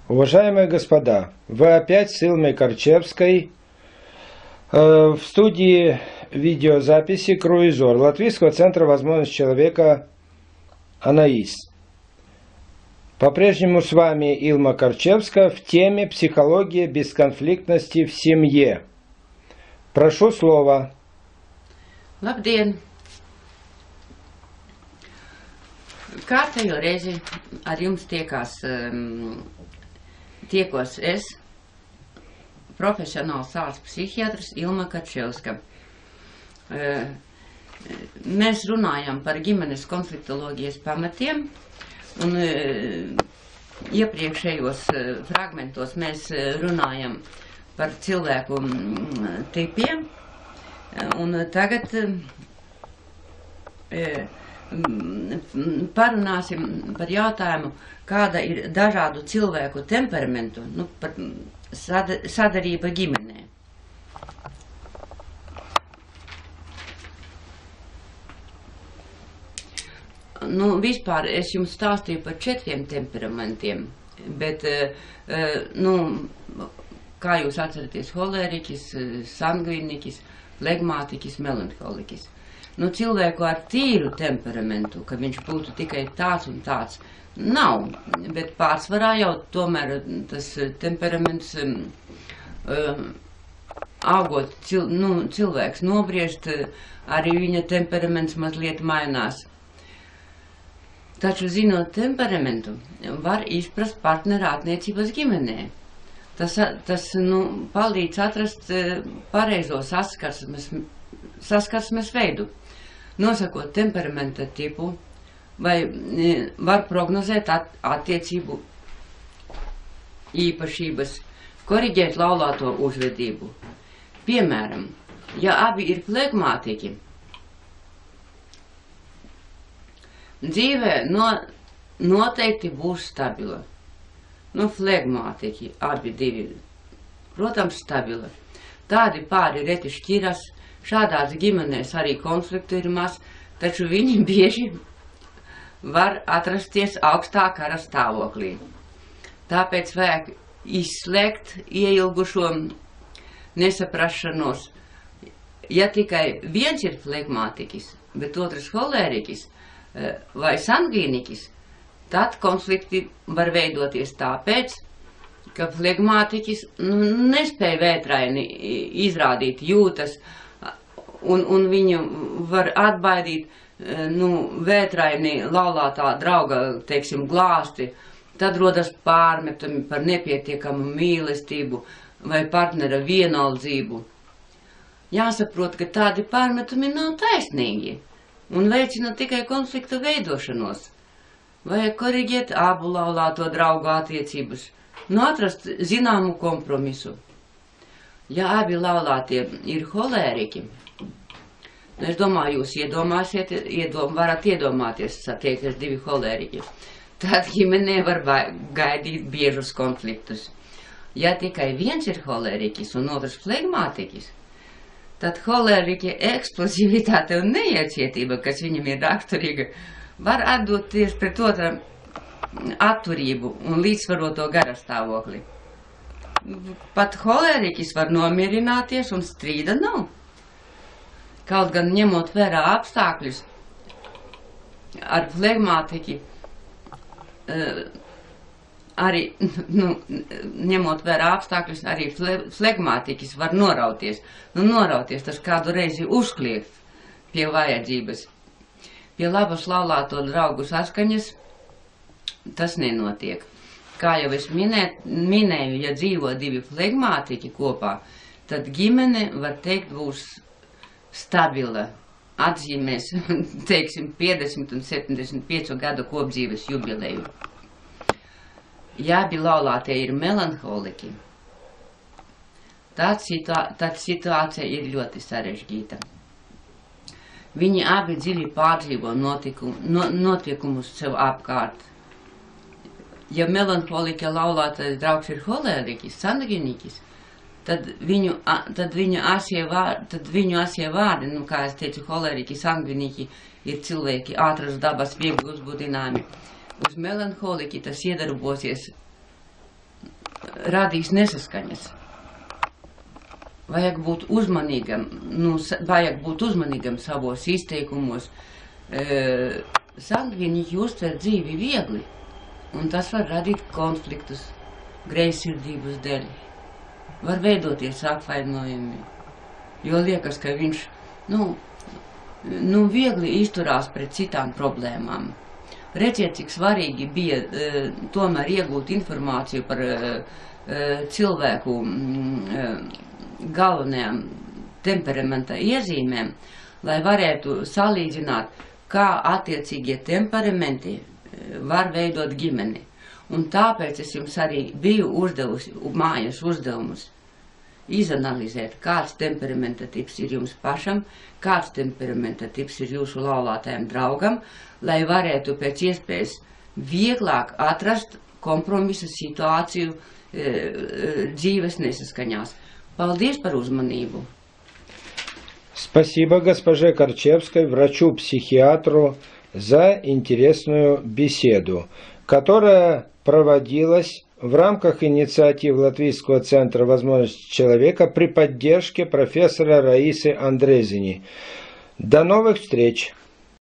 Уважаемые господа, вы опять с Илмой Корчевской в студии видеозаписи «Круизор» Латвийского центра возможностей человека «Анаис». По-прежнему с вами Илма Корчевская в теме «Психология бесконфликтности в семье». Прошу слова. Labdien! Kārtējo reizi ar jums tiekos es, profesionāls ārsts psihiatrs Ilma Karčevska. Mēs runājam par ģimenes konfliktoloģijas pamatiem, un iepriekšējos fragmentos mēs runājam par cilvēku tipiem, un tagad parunāsim par jautājumu, kāda ir dažādu cilvēku temperamentu, par sadarība ģimenē. Vispār es jums stāstīju par 4 temperamentiem, bet, kā jūs atceraties, holēriķis, sangvīniķis, flegmātiķis, melanholiķis. Cilvēku ar tīru temperamentu, ka viņš būtu tikai tāds un tāds, nav, bet pārsvarā jau tomēr tas temperaments augot, cilvēks nobriest, arī viņa temperaments mazliet mainās. Taču zinot temperamentu, var izprast partnera attiecības ģimenē. Tas palīdz atrast pareizo saskarsmes veidu. Nosakot temperamenta tipu, vai var prognozēt attiecību īpašības, koriģēt laulāto uzvedību. Piemēram, ja abi ir flegmātiķi, dzīvē noteikti būs stabila. Flegmātiķi, abi divi, protams, stabila. Tādi pāri reti šķiras. Šādās ģimenēs arī konfliktu ir maz, taču viņi bieži var atrasties augstā kara stāvoklī. Tāpēc vajag izslēgt ieilgušo nesaprašanos. Ja tikai viens ir flegmātiķis, bet otrs holēriķis vai sangvīniķis, tad konflikti var veidoties tāpēc, ka flegmātiķis nespēja vētraini izrādīt jūtas, un viņu var atbaidīt vētraini laulātā drauga, teiksim, glāsti, tad rodas pārmetumi par nepietiekamu mīlestību vai partnera vienaldzību. Jāsaprot, ka tādi pārmetumi nav taisnīgi un veicina tikai konflikta veidošanos. Vajag koriģēt abu laulāto draugu attiecības, atrast zināmu kompromisu. Ja abi laulātie ir holēriķi, es domāju, jūs varat iedomāties, satiekties 2 holēriķi. Tad ģimenē var gaidīt biežus konfliktus. Ja tikai viens ir holēriķis un otrs flegmātiķis, tad holēriķa eksplozivitāte un neiecietība, kas viņam ir raksturīga, var atdoties pret otram atturību un līdzsvaroto garastāvokli. Pat holēriķis var nomierināties un strīda nav. Kaut gan ņemot vērā apstākļus, ar flegmātiķi, ņemot vērā apstākļus, arī flegmātiķis var norauties. Norauties tas kādu reizi uzkliegt pie vajadzības. Pie labas laulāto draugu saskaņas tas nenotiek. Kā jau es minēju, ja dzīvo 2 flegmātiķi kopā, tad ģimene, var teikt, būs stabila, atzīmēs, teiksim, 50 un 75 gadu kopdzīves jubileju. Ja abi laulātie ir melanholiķi, tad situācija ir ļoti sarežģīta. Viņi abi dziļi pārdzīvo notikumus sev apkārt. Ja melanholiķa laulātais draugs ir holēriķis, sangvīniķis, tad viņu asie vārdi, kā es teicu, holēriķi, sangviniķi ir cilvēki ātras dabas, viegli uzbudināmi. Uz melanholiķi tas iedarbosies radīs nesaskaņas. Vajag būt uzmanīgam savos izteikumos. Sangviniķi uztver dzīvi viegli, un tas var radīt konfliktus, greizsirdības dēļ. Var veidoties apvainojumi, jo liekas, ka viņš, viegli izturās pret citām problēmām. Redziet, cik svarīgi bija tomēr iegūt informāciju par cilvēku galvenajām temperamenta iezīmēm, lai varētu salīdzināt, kā attiecīgie temperamenti var veidot ģimeni. Un tāpēc es jums arī biju uzdevusi mājas uzdevumus izanalizēt, kāds temperamenta tips ir jums pašam, kāds temperamenta tips ir jūsu laulātajam draugam, lai varētu pēc iespējas vieglāk atrast kompromisa situāciju dzīves nesaskaņās. Paldies par uzmanību! Спасибо госпоже Корчевской, врачу-психиатру, за интересную беседу, которая проводилась в рамках инициатив Латвийского центра возможностей человека при поддержке профессора Раисы Андрезини. До новых встреч!